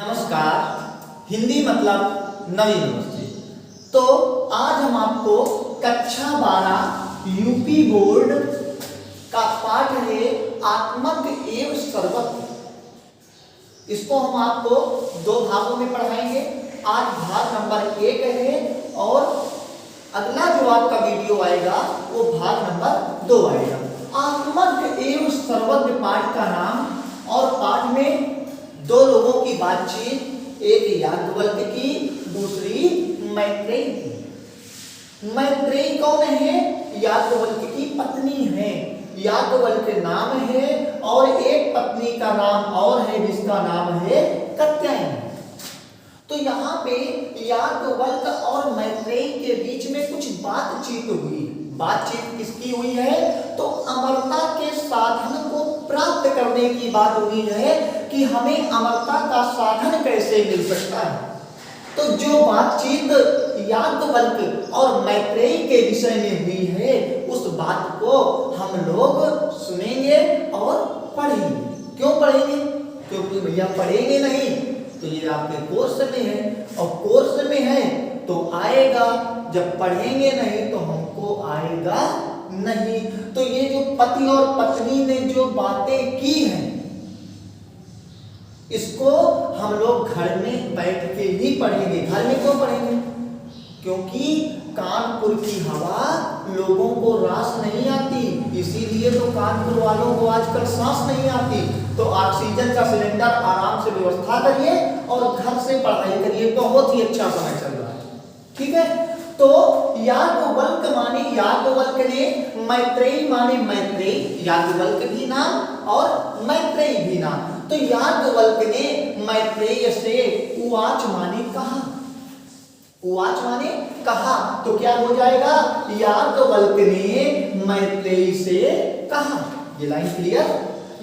नमस्कार। हिंदी मतलब नवी नमस्ते। तो आज हम आपको कक्षा 12 यूपी बोर्ड का पाठ है आत्मक एवं सर्वत्र। इसको हम आपको दो भागों में पढ़ाएंगे। आज भाग नंबर 1 है और अगला जो आपका वीडियो आएगा वो भाग नंबर 2 आएगा। आत्मक एवं सर्वत्र पाठ का नाम और पाठ में दो लोगों की बातचीत, एक याज्ञवल्क्य की, दूसरी मैत्रेयी की। मैत्रेयी कौन है? याज्ञवल्क्य की पत्नी है। याज्ञवल्क्य नाम है और एक पत्नी का नाम और है जिसका नाम है कात्यायनी। तो यहाँ पे याज्ञवल्क्य और मैत्रेयी के बीच में कुछ बातचीत हुई। बातचीत किसकी हुई है? तो अमरता के साधन को प्राप्त करने की बात हुई है कि हमें अमरता का साधन कैसे मिल सकता है। तो जो बातचीत याज्ञवल्क्य और मैत्रेयी के विषय में हुई है उस बात को हम लोग सुनेंगे और पढ़ेंगे। क्यों पढ़ेंगे? क्योंकि भैया पढ़ेंगे नहीं तो ये आपके कोर्स में है और कोर्स में है तो आएगा, जब पढ़ेंगे नहीं तो हमको आएगा नहीं। तो ये जो पति और पत्नी ने जो बातें की हैं इसको हम लोग घर में बैठ के ही पढ़ेंगे। घर में क्यों पढ़ेंगे? क्योंकि कानपुर की हवा लोगों को रास नहीं आती, इसीलिए तो कानपुर वालों को आजकल सांस नहीं आती। तो ऑक्सीजन का सिलेंडर आराम से व्यवस्था करिए और घर से पढ़ाई करिए। बहुत ही अच्छा समय चल रहा है, ठीक है। तो याज्ञवल्क्य माने याज्ञवल्क्य ने, मैत्रेयी माने मैत्रेयी, याज्ञवल्क्य भी नाम और मैत्रेयी भी नाम। तो याज्ञवल्क्य ने मैत्रेयी से उवाच माने कहा। उवाच माने कहा तो क्या हो जाएगा? याज्ञवल्क्य ने मैत्रेयी से कहा। ये लाइन क्लियर?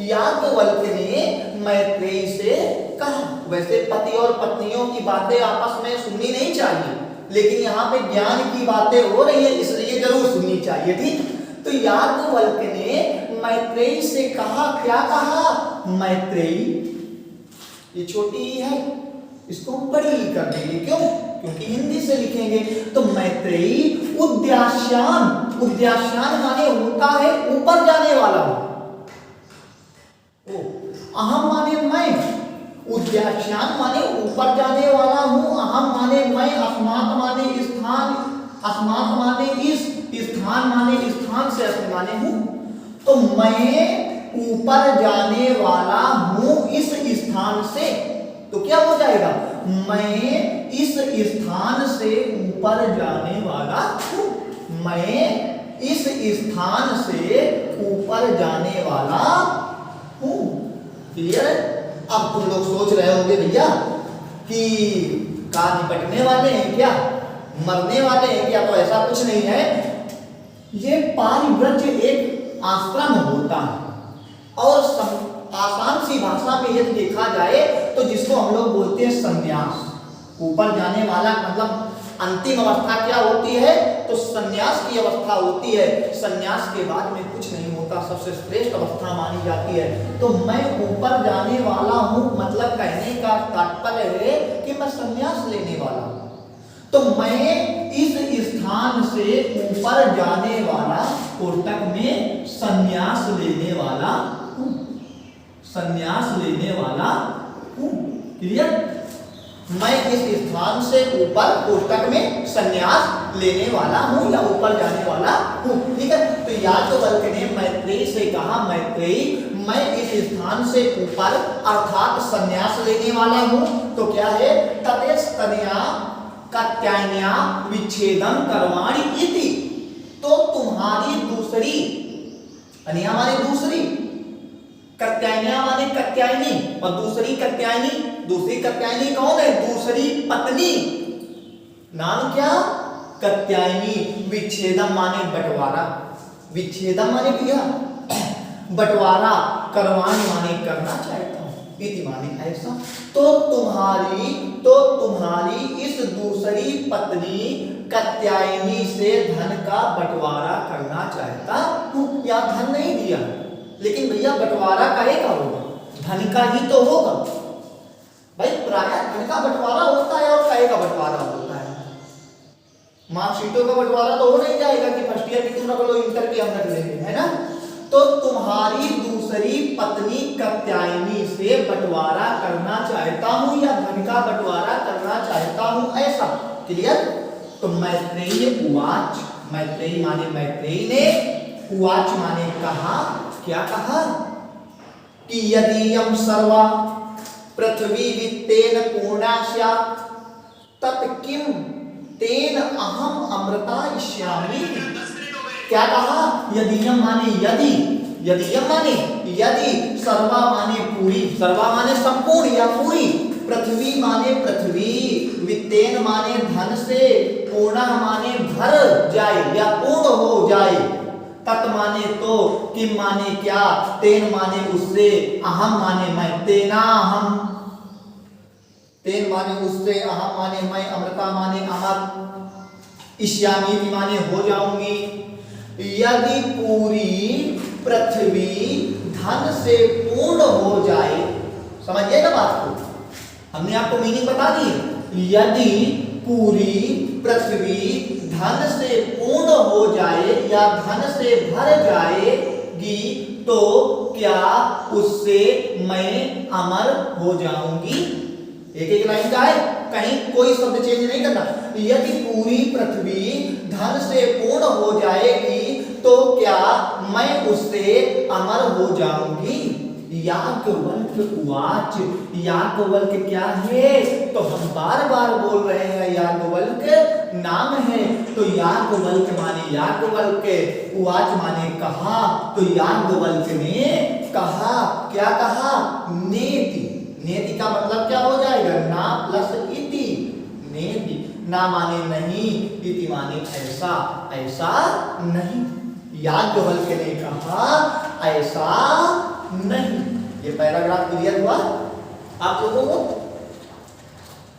याज्ञवल्क्य ने मैत्रेयी से कहा। वैसे पति और पत्नियों की बातें आपस में सुननी नहीं चाहिए, लेकिन यहाँ पे ज्ञान की बातें हो रही है इसलिए जरूर सुननी चाहिए, ठीक। तो याज्ञवल्क्य ने मैत्रेयी से कहा। क्या कहा? मैत्रेयी, ये छोटी ही है, इसको हम बड़ी कर देंगे। क्यों? क्योंकि हिंदी से लिखेंगे। तो मैत्रेयी उद्याश्यान, उद्याश्यान माने होता है ऊपर जाने वाला। अहम माने मैं, उद्याश्यान माने ऊपर जाने वाला हूं, अहम माने मैं, अस्मात् माने स्थान, अस्मात् माने इस, स्थान माने स्थान से अस्म माने हूं। तो मैं ऊपर जाने वाला हूं इस स्थान से। तो क्या हो जाएगा? मैं इस स्थान से ऊपर जाने वाला हूं। मैं इस स्थान से ऊपर जाने वाला हूं। क्लियर? अब तुम लोग सोच रहे होंगे भैया कि का निपटने वाले हैं क्या, मरने वाले हैं क्या? तो ऐसा कुछ नहीं है। ये पारिव्रज एक आश्रम होता है और आसान सी भाषा में यदि देखा जाए तो जिसको हम लोग बोलते हैं संन्यास। ऊपर जाने वाला मतलब अंतिम अवस्था क्या होती है? तो संन्यास की अवस्था होती है। संन्यास के बाद में कुछ नहीं होता, सबसे श्रेष्ठ अवस्था मानी जाती है। तो मैं ऊपर जाने वाला हूं मतलब कहने का तात्पर्य है कि मैं संन्यास लेने वाला हूं। तो मैं इस स्थान से ऊपर जाने वाला, कोटक में संन्यास लेने वाला हूं, संन्यास लेने वाला हूं। क्लियर? मैं इस स्थान से ऊपर कोष्ठक में संन्यास लेने वाला हूं या ऊपर जाने वाला हूं, ठीक है। तो याज्ञवल्क्य ने मैत्रेयी से कहा, मैत्रेयी मैं इस स्थान से ऊपर अर्थात संन्यास लेने वाला हूं। तो क्या है? ततेस्तनया कात्यायन्या विच्छेदं करवाणि इति। तो तुम्हारी दूसरी, अनया माने दूसरी, कात्यायन्या माने कात्यायनी और दूसरी कात्यायनी। दूसरी कात्यायनी कौन है? दूसरी पत्नी। नाम क्या? कात्यायनी। विच्छेदम माने बंटवारा, विच्छेदम माने भैया बंटवारा, करवान माने करना चाहता हूं, इति माने ऐसा। तो तुम्हारी इस दूसरी पत्नी कात्यायनी से धन का बंटवारा करना चाहता हूं। या धन नहीं दिया लेकिन भैया बंटवारा काहे का होगा? धन का ही तो होगा। भाई प्राय का बंटवारा होता है और कहे का बंटवारा होता है। मार्कशीटों का बंटवारा तो हो नहीं जाएगा कि फर्स्ट ईयर की तुम रख लो, इंटर की हम रख लेंगे, है ना। तो तुम्हारी दूसरी पत्नी कात्यायनी से बंटवारा करना चाहता हूं या धन का बंटवारा करना चाहता हूं, ऐसा। क्लियर। तो मैत्रेयी उवाच, मैत्रेयी माने मैत्रेयी ने, उवाच माने कहा। क्या कहा कि यदीयं सर्वा पृथ्वी वित्तेन पूर्णा स्यात् तत् किम तेन अहम अमृतायिष्यामि। क्या कहा? यदीयं माने यदि, यदीयं माने यदि, सर्वा माने पूरी, सर्वा माने संपूर्ण या पूरी, पृथ्वी माने पृथ्वी, वित्तेन माने धन से, पूर्णा माने भर जाए या पूर्ण हो जाए, तत् माने तो, किम माने क्या, तेन माने उससे, अहम माने मैं, तेना अहम, तेन माने उससे, अहम माने मैं, अमृता माने अमर, इष्यामि माने हो जाऊंगी। यदि पूरी पृथ्वी धन से पूर्ण हो जाए, समझिएगा बात को, हमने आपको मीनिंग बता दी। यदि पूरी पृथ्वी धन से पूर्ण हो जाए या धन से भर जाएगी तो क्या उससे मैं अमर हो जाऊंगी। एक एक लाइन का है, कहीं कोई शब्द चेंज नहीं करना। यदि पूरी पृथ्वी धन से पूर्ण हो जाएगी तो क्या मैं उससे अमर हो जाऊंगी। याज्ञवल्क्य उवाच, याज्ञवल्क्य क्या है तो हम बार बार बोल रहे हैं, याज्ञवल्क्य नाम है तो याज्ञवल्क्य माने याज्ञवल्क्य, उवाच माने कहा, तो याज्ञवल्क्य ने कहा। क्या कहा? नेति, नेति का मतलब क्या हो जाएगा? ना प्लस इति, नेति, ना माने नहीं, इति माने ऐसा, ऐसा नहीं। याज्ञवल्क्य ने कहा ऐसा नहीं। ये पैराग्राफ क्लियर हुआ आप लोगों को?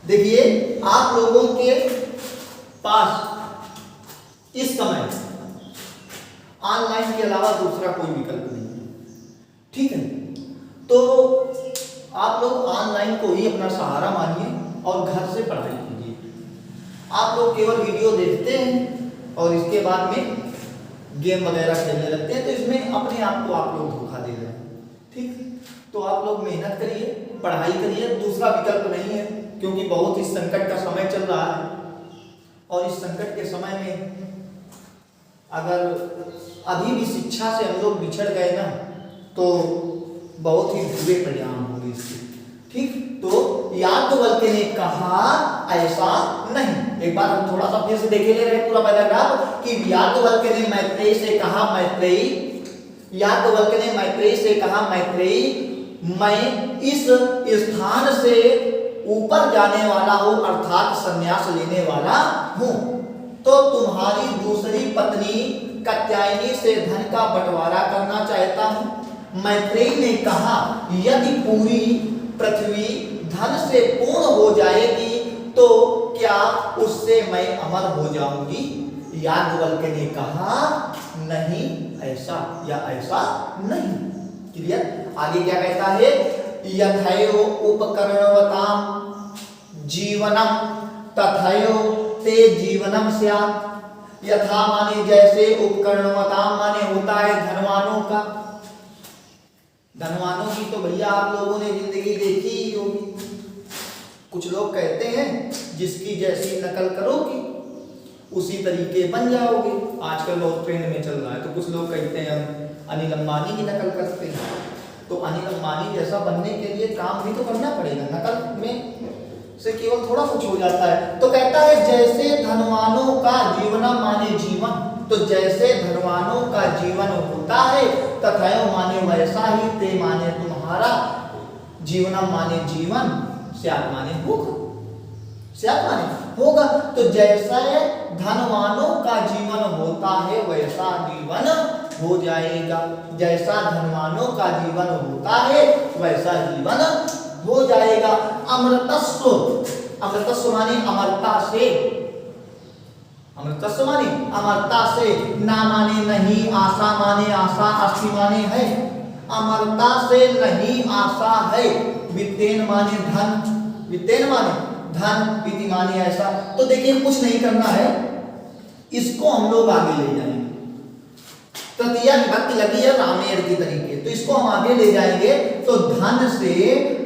देखिए आप लोगों के पास इस समय ऑनलाइन के अलावा दूसरा कोई विकल्प नहीं है, ठीक है। तो आप लोग ऑनलाइन को ही अपना सहारा मानिए और घर से पढ़ाई कीजिए। आप लोग केवल वीडियो देखते हैं और इसके बाद में गेम वगैरह खेलने लगते हैं, तो इसमें अपने आप को आप लोग धोखा दे रहे हैं, ठीक। तो आप लोग मेहनत करिए, पढ़ाई करिए, दूसरा विकल्प नहीं है, क्योंकि बहुत ही संकट का समय चल रहा है और इस संकट के समय में अगर अभी भी शिक्षा से हम लोग बिछड़ गए ना तो बहुत ही बुरे परिणाम होंगे इसके, ठीक। तो याज्ञवल्क्य ने कहा ऐसा नहीं। एक बार हम थोड़ा सा फिर से देखे ले रहे पूरा पैराग्राफ कि याज्ञवल्क्य ने मैत्रेयी से कहा, मैत्रेयी, याज्ञवल्क्य ने मैत्रेयी से कहा, मैत्रेयी मैं इस स्थान से ऊपर जाने वाला हूं, अर्थात संन्यास लेने वाला हूं। तो तुम्हारी दूसरी पत्नी कात्यायनी से धन का बंटवारा करना चाहता हूं। मैत्रेयी ने कहा यदि पूरी पृथ्वी धन से पूर्ण हो जाएगी तो क्या उससे मैं अमर हो जाऊंगी। याज्ञवल्क्य ने कहा नहीं ऐसा या ऐसा नहीं। क्लियर। आगे क्या कहता है? यथैव उपकरणवताम जीवनम तथैव ते जीवनम स्यात्। यथा माने जैसे, उपकरणवताम माने होता है धनवानों का। धनवानों की तो भैया आप लोगों ने जिंदगी देखी ही होगी। कुछ लोग कहते हैं जिसकी जैसी नकल करोगी उसी तरीके बन जाओगे। आजकल बहुत ट्रेंड में चल रहा है। तो कुछ लोग कहते हैं हम अनिल अंबानी की नकल करते हैं, तो अनिल अंबानी जैसा बनने के लिए काम भी तो करना पड़ेगा। नकल में से केवल थोड़ा कुछ हो जाता है। तो कहता है जैसे धनवानों का जीवनम माने जीवन, तो जैसे धनवानों का जीवन होता है तथैव माने वैसा ही, ते माने तुम्हारा, जीवनम माने जीवन, स्यात् माने होगा, स्यात् माने होगा। तो जैसा धनवानों का जीवन होता है वैसा जीवन हो जाएगा। जैसा धनवानों का जीवन होता है वैसा जीवन हो जाएगा। अमृतस्व, अमृतस्व माने अमरता से, अमृतस्व माने अमरता से, ना माने नहीं, आशा माने आशा, अस्ति माने है, अमरता से नहीं आशा है। वित्तेन माने धन, तेन माने धन, इति माने ऐसा। तो देखिए कुछ नहीं करना है, इसको हम लोग आगे ले जाएंगे। तृतीया विभक्ति लगी है रामेण की तरीके, तो इसको हम आगे ले जाएंगे। तो धन से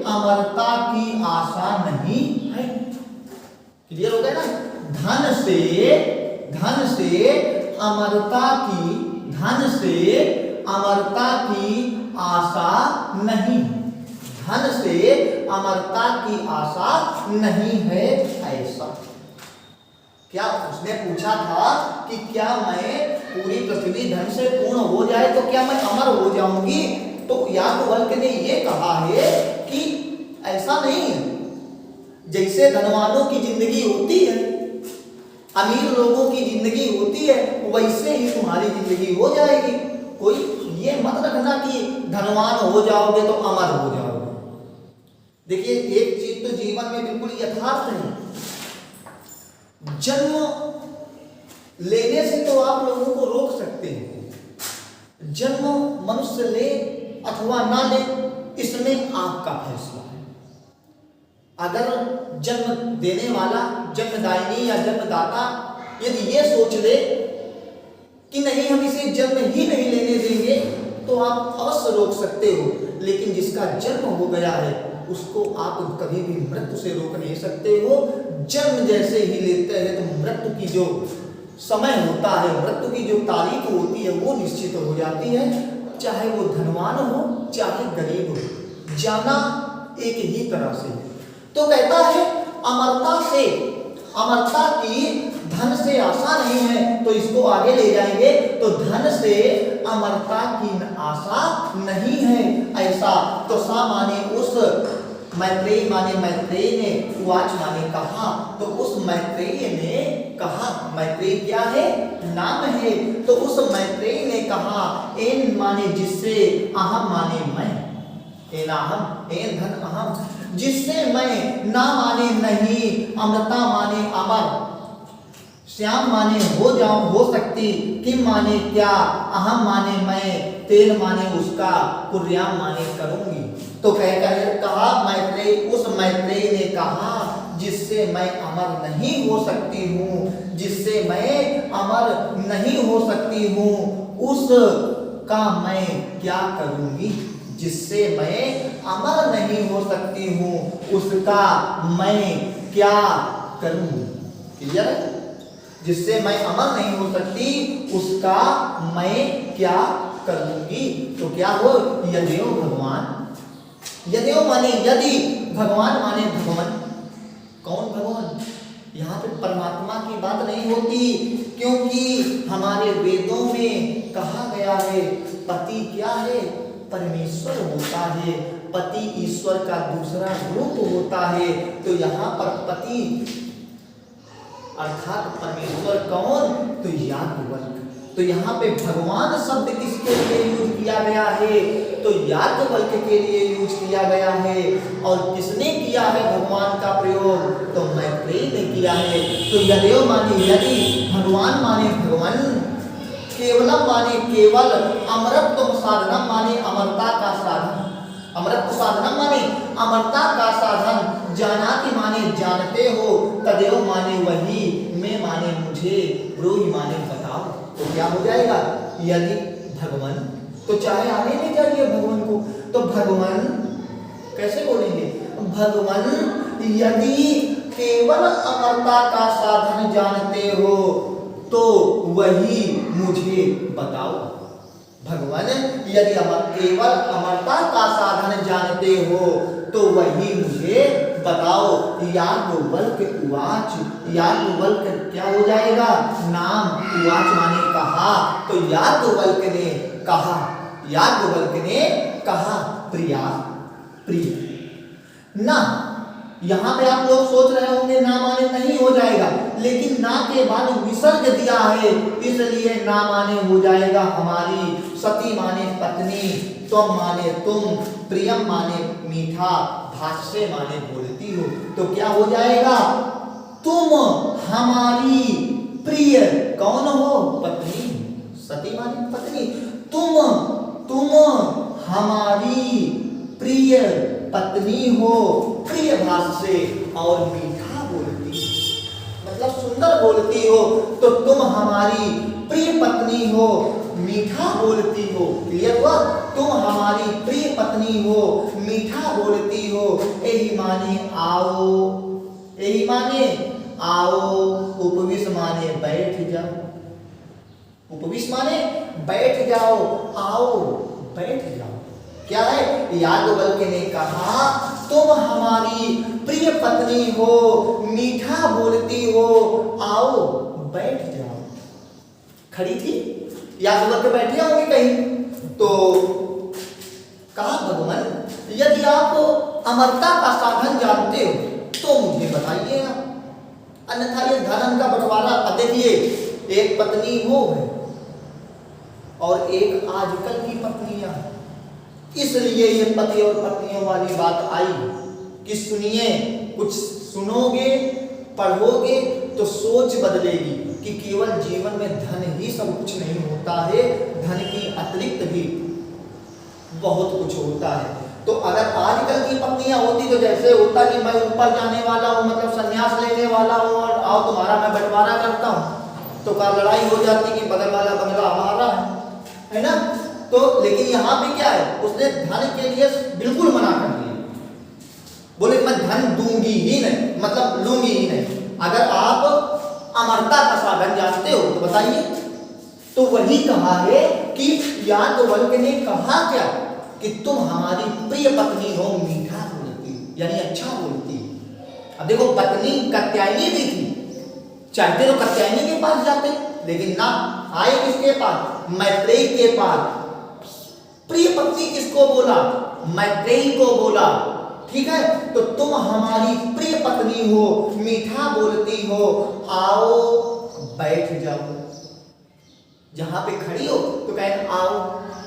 अमरता की आशा नहीं है। क्लियर हो गया ना? धन से अमरता की आशा नहीं, धन से अमरता की आशा नहीं है ऐसा। क्या उसने पूछा था कि क्या मैं पूरी पृथ्वी धन से पूर्ण हो जाए तो क्या मैं अमर हो जाऊंगी? तो याज्ञवल्क्य ने ये कहा है कि ऐसा नहीं है। जैसे धनवानों की जिंदगी होती है, अमीर लोगों की जिंदगी होती है, वैसे ही तुम्हारी जिंदगी हो जाएगी। कोई ये मत रखना कि धनवान हो जाओगे तो अमर हो जाओगे। देखिए एक चीज तो जीवन में बिल्कुल यथार्थ है, जन्म लेने से तो आप लोगों को रोक सकते हैं, जन्म मनुष्य ले अथवा ना ले इसमें आपका फैसला है। अगर जन्म देने वाला, जन्मदायिनी या जन्मदाता यदि ये सोच ले कि नहीं हम इसे जन्म ही नहीं लेने देंगे, तो आप अवश्य रोक सकते हो। लेकिन जिसका जन्म हो गया है उसको आप कभी भी मृत्यु से रोक नहीं सकते हो। जन्म जैसे ही लेते हैं तो मृत्यु की जो समय होता है, मृत्यु की जो तारीख होती है वो निश्चित हो जाती है। चाहे वो धनवान हो चाहे गरीब हो, जाना एक ही तरह से। तो कहता है अमरता की धन से आशा नहीं है, तो इसको आगे ले जाएंगे। तो धन से अमरता की आशा नहीं है ऐसा। तो सा माने उस, मैत्रेयी माने मैत्रेयी ने, उवाच माने कहा, तो उस मैत्रेयी ने कहा। मैत्रेयी क्या है? नाम है। तो उस मैत्रेयी ने कहा, एन माने जिससे, अहम माने मैं, एनाहम एन धन अहम, जिससे मैं, ना माने नहीं, अमृता माने अमर, श्याम माने हो जाऊं हो सकती, किम माने क्या, अहम माने मैं, तेन माने उसका, कुर्याम माने करूंगी। तो कहा मैत्रेयी, उस मैत्रेयी ने कहा जिससे मैं अमर नहीं हो सकती हूँ, जिससे मैं अमर नहीं हो सकती हूँ, उसका मैं क्या करूंगी? जिससे मैं अमर नहीं हो सकती हूँ उसका मैं क्या करूंगी? क्लियर है? जिससे मैं अमर नहीं हो सकती उसका मैं क्या करूंगी? तो क्या हो? यदेव भगवान, यदेव माने यदि, भगवान माने भगवान। कौन भगवान? यहाँ पे परमात्मा की बात नहीं होती, क्योंकि हमारे वेदों में कहा गया है पति क्या है? परमेश्वर होता है। पति ईश्वर का दूसरा रूप होता है। तो यहाँ पर पति अर्थात परमेश्वर कौन? तो याज्ञवल्क्य। तो यहाँ पे भगवान शब्द किसके लिए यूज किया गया है? तो याज्ञवल्क्य के लिए यूज किया गया है। और किसने किया है भगवान का प्रयोग? तो मैत्रेयी ने किया है। तो यदेव माने यदि, भगवान माने भगवान, केवलम माने केवल, अमरत्व साधनम माने अमरता का साधन, अमरत्व साधनम माने अमरता का साधन, जानाति माने जानते हो, तदेव माने वही, मैं माने मुझे, ब्रूहि माने बताओ। तो क्या हो जाएगा? यदि भगवान, तो चाहे आने नहीं चाहिए भगवान को, तो भगवान कैसे बोलेंगे? भगवान यदि केवल अमरता का साधन जानते हो तो वही मुझे बताओ। भगवान यदि केवल अमरता का साधन जानते हो तो वही मुझे बताओ। याज्ञवल्क्य उवाच, याज्ञवल्क्य क्या हो जाएगा? नाम, उवाच माने कहा। तो याज्ञवल्क्य ने कहा, याज्ञवल्क्य ने कहा प्रिया, प्रिय ना। यहाँ पे आप लोग सोच रहे होंगे ना माने नहीं हो जाएगा, लेकिन ना के बाद विसर्ग दिया है इसलिए ना माने हो जाएगा हमारी। सती माने पत्नी, तुम माने तुम, प्रियम माने मीठा, भाष्य माने बोलती हो। तो क्या हो जाएगा? तुम हमारी प्रिय कौन हो? पत्नी। सती माने पत्नी। तुम हमारी प्रिय पत्नी हो। प्रिय भाष से और मीठा बोलती हो, मतलब सुंदर बोलती हो, तो तुम हमारी प्रिय पत्नी हो, मीठा बोलती हो। क्लियर हुआ? तुम हमारी प्रिय पत्नी हो, मीठा बोलती हो। यही माने आओ, यही माने आओ, उपविश माने बैठ जाओ, उपविश माने बैठ जाओ, आओ बैठ जाओ। क्या है? याज्ञवल्क्य ने कहा तुम हमारी प्रिय पत्नी हो, मीठा बोलती हो, आओ बैठ जाओ। खड़ी थी, याज्ञवल्क्य बैठे होंगे कहीं, तो कहा भगवान यदि आप अमरता का साधन जानते हो तो मुझे बताइए, अन्यथा ये धन का बंटवारा। देखिए, एक पत्नी वो है और एक आजकल की पत्नियां, इसलिए ये पति और पत्नियों वाली बात आई कि सुनिए, कुछ सुनोगे पढ़ोगे तो सोच बदलेगी कि केवल जीवन में धन ही सब कुछ नहीं होता है, धन की अतिरिक्त भी बहुत कुछ होता है। तो अगर आजकल की पत्नियां होती तो जैसे होता कि मैं ऊपर जाने वाला हूँ, मतलब संन्यास लेने वाला हूँ और आओ तुम्हारा मैं बंटवारा करता हूँ, तो क्या लड़ाई हो जाती कि बगल वाला बंगला हमारा है ना। तो लेकिन यहाँ पे क्या है, उसने धन के लिए बिल्कुल मना कर दिया, बोले मैं धन दूंगी ही नहीं, मतलब लूंगी ही नहीं। अगर आप अमरता का साधन जानते हो तो बताइए। तो वही कहा है कि याज्ञवल्क्य ने कहा क्या कि तुम हमारी प्रिय पत्नी हो, मीठा बोलती यानी अच्छा बोलती। अब देखो, पत्नी कात्यायनी भी थी, चाहते तो कात्यायनी के पास जाते, लेकिन ना, आए किसके पास? मैत्रेयी के पास। प्रिय पत्नी किसको बोला? मैत्रेयी को बोला। ठीक है, तो तुम हमारी प्रिय पत्नी हो, मीठा बोलती हो, आओ बैठ जाओ। जहां पे खड़ी हो तो कहें आओ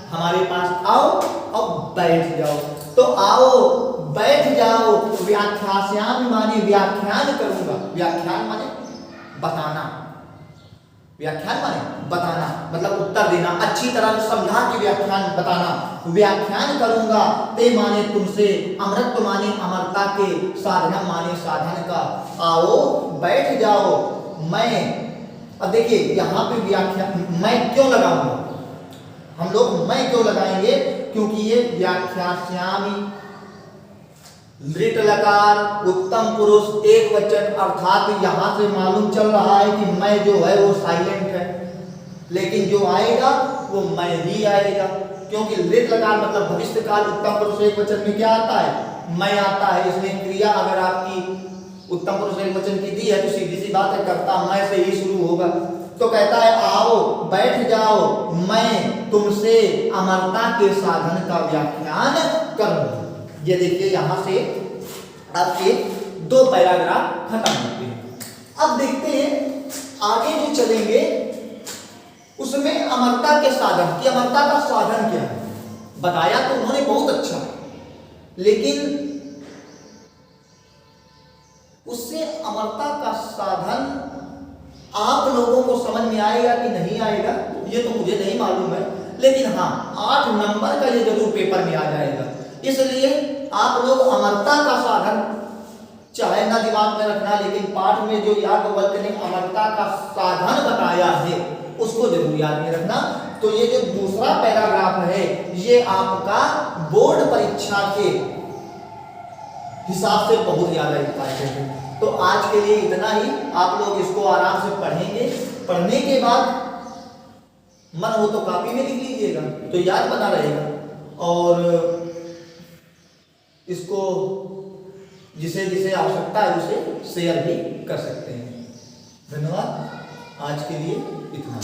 हमारे पास, आओ अब बैठ जाओ। तो आओ बैठ जाओ। व्याख्यास्यामि माने व्याख्यान करूंगा, व्याख्यान माने बताना, व्याख्यान माने बताना, मतलब उत्तर देना, अच्छी तरह समझा के व्याख्यान बताना। व्याख्यान करूंगा, ते माने तुमसे, अमृत माने अमरता के, साधना माने साधन का। आओ बैठ जाओ। मैं, अब देखिए यहाँ पे व्याख्या मैं क्यों लगाऊंगा, हम लोग मैं क्यों लगाएंगे, क्योंकि ये व्याख्यास्यामि लृट लकार उत्तम पुरुष एक वचन, अर्थात यहां से मालूम चल रहा है कि मैं जो है वो साइलेंट है, लेकिन जो आएगा वो मैं ही आएगा, क्योंकि लृट लकार मतलब भविष्य काल, उत्तम पुरुष एक वचन में क्या आता है? मैं आता है। इसमें क्रिया अगर आपकी उत्तम पुरुष एक वचन की दी है तो सीधी सी बात है, करता मैं से ही शुरू होगा। तो कहता है आओ बैठ जाओ, मैं तुमसे अमरता के साधन का व्याख्यान करूंगा। ये देखिए, यहां से आपके 2 पैराग्राफ खत्म होते हैं। अब देखते हैं आगे जो चलेंगे उसमें अमरता के साधन की, अमरता का साधन क्या है बताया तो उन्होंने बहुत अच्छा, लेकिन उससे अमरता का साधन आप लोगों को समझ में आएगा कि नहीं आएगा ये तो मुझे नहीं मालूम है, लेकिन हाँ 8 नंबर का ये जरूर पेपर में आ जाएगा। इसलिए आप लोग अमरता का साधन चाहे ना दिमाग में रखना, लेकिन पाठ में जो याज्ञवल्क्य ने अमरता का साधन बताया है उसको जरूर याद में रखना। तो ये जो दूसरा पैराग्राफ है ये आपका बोर्ड परीक्षा के हिसाब से बहुत ज्यादा इंपॉर्टेंट है। तो आज के लिए इतना ही, आप लोग इसको आराम से पढ़ेंगे, पढ़ने के बाद मन हो तो कॉपी में लिख लीजिएगा तो याद बना रहेगा, और इसको जिसे जिसे आवश्यकता है उसे शेयर भी कर सकते हैं। धन्यवाद, आज के लिए इतना।